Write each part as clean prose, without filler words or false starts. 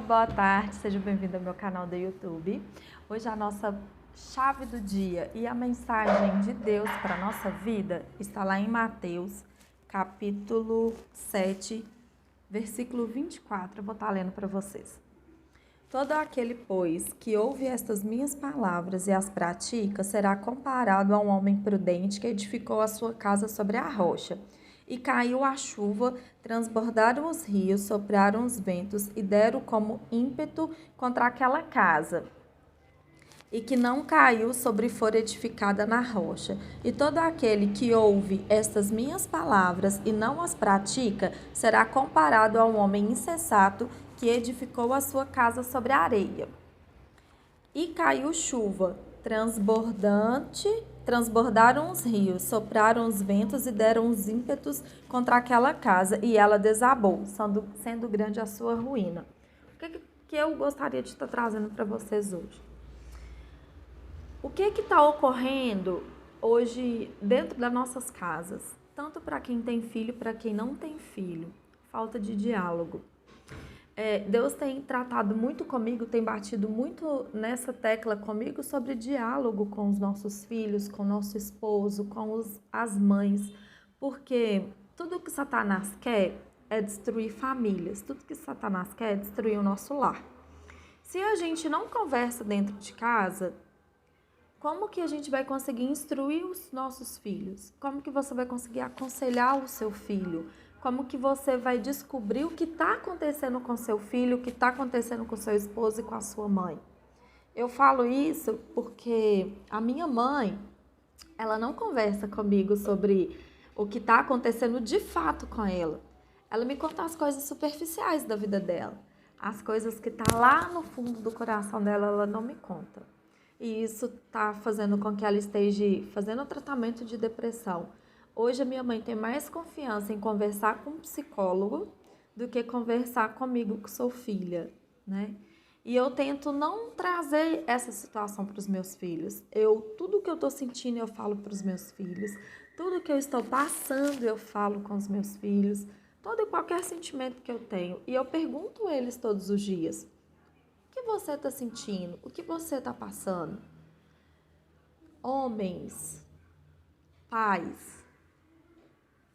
boa tarde, seja bem-vindo ao meu canal do YouTube. Hoje a nossa chave do dia e a mensagem de Deus para a nossa vida está lá em Mateus, capítulo 7, versículo 24. Eu vou estar lendo para vocês. Todo aquele, pois, que ouve estas minhas palavras e as pratica, será comparado a um homem prudente que edificou a sua casa sobre a rocha. E caiu a chuva, transbordaram os rios, sopraram os ventos e deram como ímpeto contra aquela casa. E que não caiu sobre for edificada na rocha. E todo aquele que ouve estas minhas palavras e não as pratica, será comparado a um homem insensato que edificou a sua casa sobre a areia. E caiu chuva, transbordaram os rios, sopraram os ventos e deram os ímpetos contra aquela casa, e ela desabou, sendo grande a sua ruína. O que eu gostaria de estar trazendo para vocês hoje? O que está ocorrendo hoje dentro das nossas casas? Tanto para quem tem filho, para quem não tem filho. Falta de diálogo. Deus tem tratado muito comigo, tem batido muito nessa tecla comigo sobre diálogo com os nossos filhos, com o nosso esposo, com as mães. Porque tudo que Satanás quer é destruir famílias. Tudo que Satanás quer é destruir o nosso lar. Se a gente não conversa dentro de casa, como que a gente vai conseguir instruir os nossos filhos? Como que você vai conseguir aconselhar o seu filho? Como que você vai descobrir o que está acontecendo com seu filho, o que está acontecendo com seu esposo e com a sua mãe? Eu falo isso porque a minha mãe, ela não conversa comigo sobre o que está acontecendo de fato com ela. Ela me conta as coisas superficiais da vida dela. As coisas que estão lá no fundo do coração dela, ela não me conta. E isso está fazendo com que ela esteja fazendo tratamento de depressão. Hoje a minha mãe tem mais confiança em conversar com um psicólogo do que conversar comigo, que sou filha, né? E eu tento não trazer essa situação para os meus filhos. Tudo que eu estou sentindo eu falo para os meus filhos. Tudo que eu estou passando eu falo com os meus filhos. Todo e qualquer sentimento que eu tenho. E eu pergunto a eles todos os dias. O que você está sentindo? O que você está passando? Homens, pais,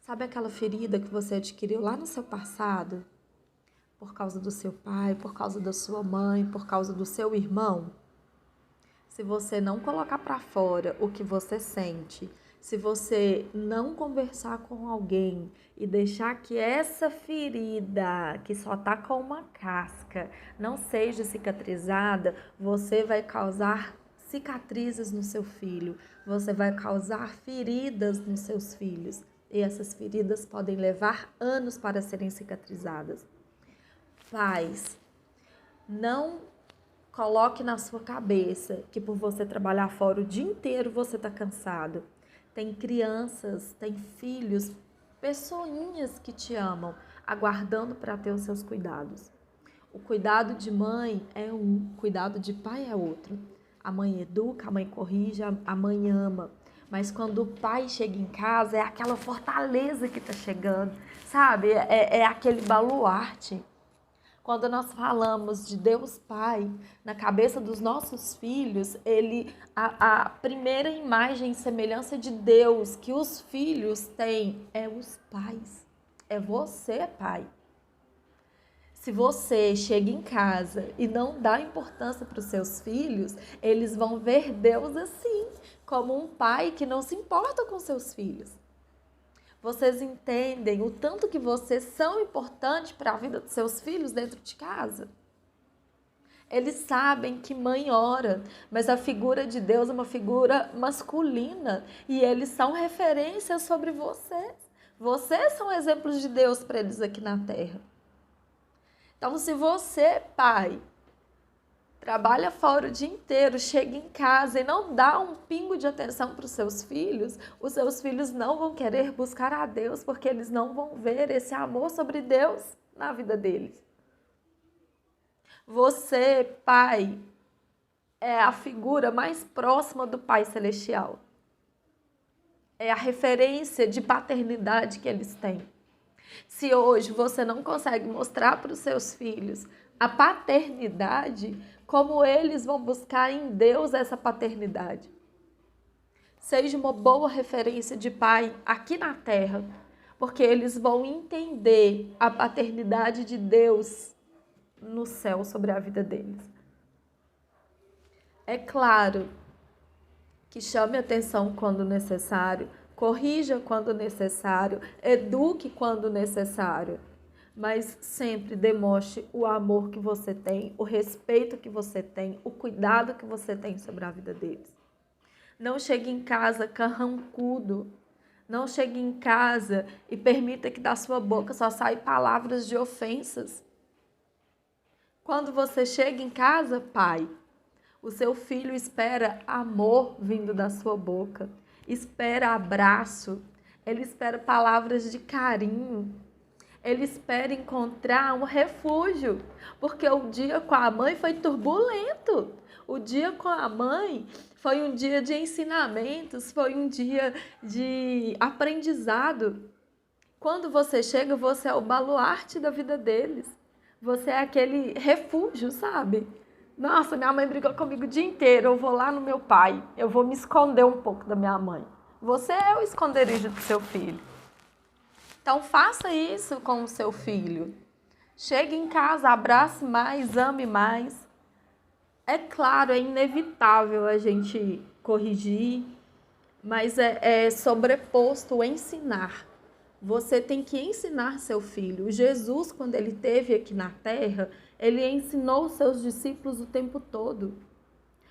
sabe aquela ferida que você adquiriu lá no seu passado? Por causa do seu pai, por causa da sua mãe, por causa do seu irmão? Se você não colocar para fora o que você sente, se você não conversar com alguém e deixar que essa ferida, que só tá com uma casca, não seja cicatrizada, você vai causar cicatrizes no seu filho, você vai causar feridas nos seus filhos. E essas feridas podem levar anos para serem cicatrizadas. Pais, não coloque na sua cabeça que por você trabalhar fora o dia inteiro você está cansado. Tem crianças, tem filhos, pessoinhas que te amam, aguardando para ter os seus cuidados. O cuidado de mãe é um, o cuidado de pai é outro. A mãe educa, a mãe corrige, a mãe ama. Mas quando o pai chega em casa, é aquela fortaleza que está chegando, sabe? É aquele baluarte. Quando nós falamos de Deus Pai, na cabeça dos nossos filhos, a primeira imagem e semelhança de Deus que os filhos têm é os pais. É você, pai. Se você chega em casa e não dá importância para os seus filhos, eles vão ver Deus assim, como um pai que não se importa com seus filhos. Vocês entendem o tanto que vocês são importantes para a vida dos seus filhos dentro de casa? Eles sabem que mãe ora, mas a figura de Deus é uma figura masculina e eles são referências sobre vocês. Vocês são exemplos de Deus para eles aqui na terra. Então, se você, pai, trabalha fora o dia inteiro, chega em casa e não dá um pingo de atenção para os seus filhos não vão querer buscar a Deus, porque eles não vão ver esse amor sobre Deus na vida deles. Você, pai, é a figura mais próxima do Pai Celestial. É a referência de paternidade que eles têm. Se hoje você não consegue mostrar para os seus filhos a paternidade, como eles vão buscar em Deus essa paternidade? Seja uma boa referência de pai aqui na terra, porque eles vão entender a paternidade de Deus no céu sobre a vida deles. É claro que chame atenção quando necessário, corrija quando necessário, eduque quando necessário, mas sempre demonstre o amor que você tem, o respeito que você tem, o cuidado que você tem sobre a vida deles. Não chegue em casa carrancudo, não chegue em casa e permita que da sua boca só saiam palavras de ofensas. Quando você chega em casa, pai, o seu filho espera amor vindo da sua boca, espera abraço, ele espera palavras de carinho, ele espera encontrar um refúgio, porque o dia com a mãe foi turbulento, o dia com a mãe foi um dia de ensinamentos, foi um dia de aprendizado. Quando você chega, você é o baluarte da vida deles, você é aquele refúgio, sabe? Nossa, minha mãe brigou comigo o dia inteiro, eu vou lá no meu pai, eu vou me esconder um pouco da minha mãe. Você é o esconderijo do seu filho. Então faça isso com o seu filho. Chegue em casa, abrace mais, ame mais. É claro, é inevitável a gente corrigir, mas é sobreposto o ensinar. Você tem que ensinar seu filho. Jesus, quando ele esteve aqui na terra, ele ensinou os seus discípulos o tempo todo.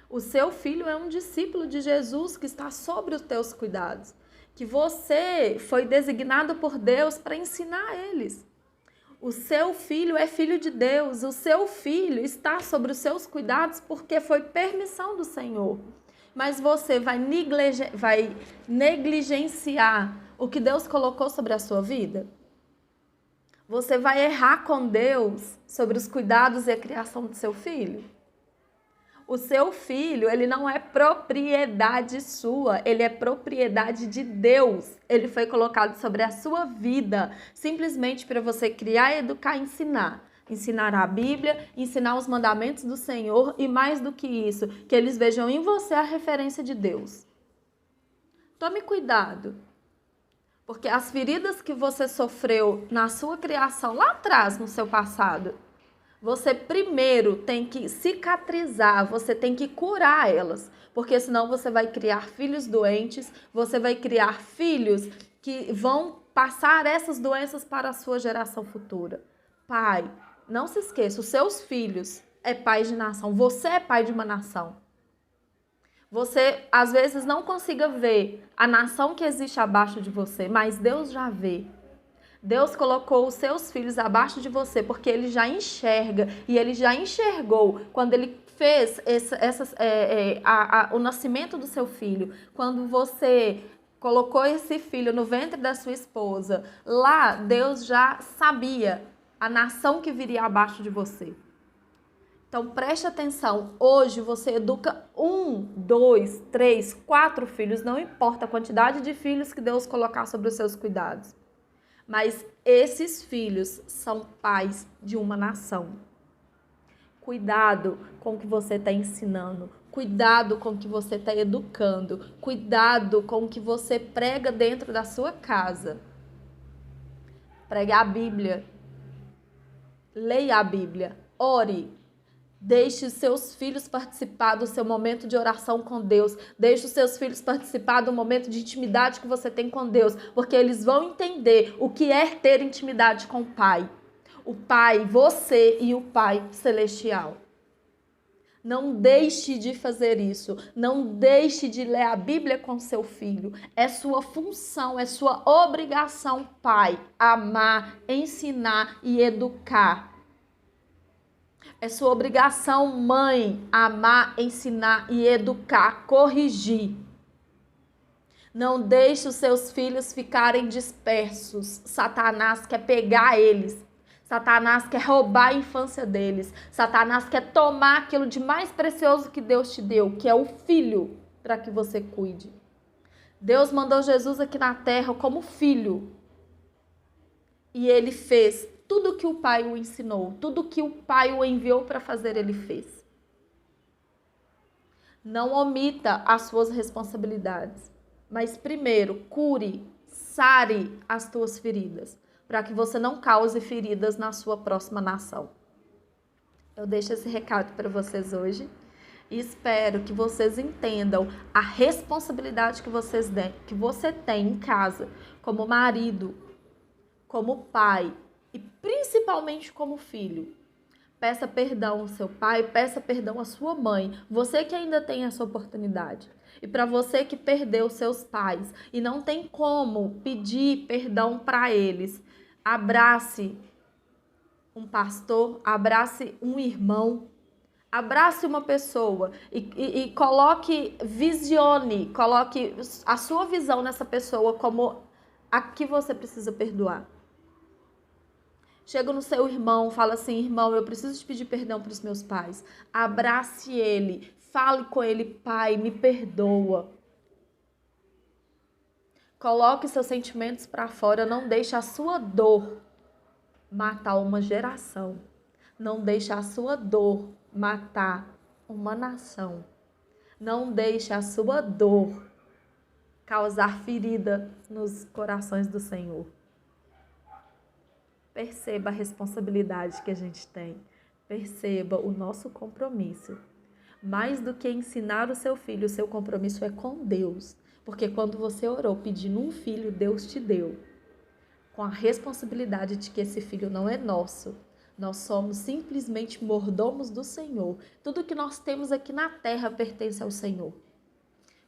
O seu filho é um discípulo de Jesus que está sobre os teus cuidados, que você foi designado por Deus para ensinar eles. O seu filho é filho de Deus, o seu filho está sobre os seus cuidados porque foi permissão do Senhor. Mas você vai negligenciar o que Deus colocou sobre a sua vida? Você vai errar com Deus sobre os cuidados e a criação do seu filho? O seu filho, ele não é propriedade sua, ele é propriedade de Deus. Ele foi colocado sobre a sua vida, simplesmente para você criar, educar e ensinar. Ensinar a Bíblia, ensinar os mandamentos do Senhor e mais do que isso, que eles vejam em você a referência de Deus. Tome cuidado, porque as feridas que você sofreu na sua criação, lá atrás, no seu passado, você primeiro tem que cicatrizar, você tem que curar elas, porque senão você vai criar filhos doentes, você vai criar filhos que vão passar essas doenças para a sua geração futura. Pai, não se esqueça, os seus filhos é pai de nação, você é pai de uma nação. Você, às vezes, não consiga ver a nação que existe abaixo de você, mas Deus já vê. Deus colocou os seus filhos abaixo de você, porque Ele já enxerga, e Ele já enxergou quando Ele fez o nascimento do seu filho, quando você colocou esse filho no ventre da sua esposa, lá Deus já sabia a nação que viria abaixo de você. Então preste atenção, hoje você educa 1, 2, 3, 4 filhos, não importa a quantidade de filhos que Deus colocar sobre os seus cuidados. Mas esses filhos são pais de uma nação. Cuidado com o que você está ensinando, cuidado com o que você está educando, cuidado com o que você prega dentro da sua casa. Pregue a Bíblia, leia a Bíblia, ore. Deixe os seus filhos participar do seu momento de oração com Deus. Deixe os seus filhos participar do momento de intimidade que você tem com Deus, porque eles vão entender o que é ter intimidade com o Pai. O Pai, você e o Pai Celestial. Não deixe de fazer isso. Não deixe de ler a Bíblia com seu filho. É sua função, é sua obrigação, pai, amar, ensinar e educar. É sua obrigação, mãe, amar, ensinar e educar, corrigir. Não deixe os seus filhos ficarem dispersos. Satanás quer pegar eles. Satanás quer roubar a infância deles. Satanás quer tomar aquilo de mais precioso que Deus te deu, que é o filho, para que você cuide. Deus mandou Jesus aqui na terra como filho. e ele fez tudo que o pai o ensinou, tudo que o pai o enviou para fazer, ele fez. Não omita as suas responsabilidades, mas primeiro cure, sare as tuas feridas, para que você não cause feridas na sua próxima nação. Eu deixo esse recado para vocês hoje e espero que vocês entendam a responsabilidade que você tem em casa, como marido, como pai e principalmente como filho. Peça perdão ao seu pai, peça perdão à sua mãe, você que ainda tem essa oportunidade. E para você que perdeu seus pais e não tem como pedir perdão para eles, abrace um pastor, abrace um irmão, abrace uma pessoa e coloque a sua visão nessa pessoa como a que você precisa perdoar. Chega no seu irmão, fala assim: irmão, eu preciso te pedir perdão para os meus pais. Abrace ele, fale com ele: pai, me perdoa. Coloque seus sentimentos para fora, não deixe a sua dor matar uma geração. Não deixe a sua dor matar uma nação. Não deixe a sua dor causar ferida nos corações do Senhor. Perceba a responsabilidade que a gente tem. Perceba o nosso compromisso. Mais do que ensinar o seu filho, o seu compromisso é com Deus. Porque quando você orou pedindo um filho, Deus te deu. Com a responsabilidade de que esse filho não é nosso. Nós somos simplesmente mordomos do Senhor. Tudo que nós temos aqui na terra pertence ao Senhor.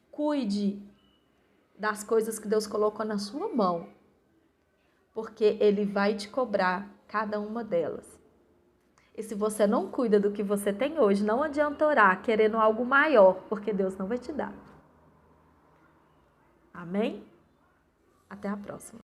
Cuide das coisas que Deus colocou na sua mão, porque Ele vai te cobrar cada uma delas. E se você não cuida do que você tem hoje, não adianta orar querendo algo maior, porque Deus não vai te dar. Amém? Até a próxima.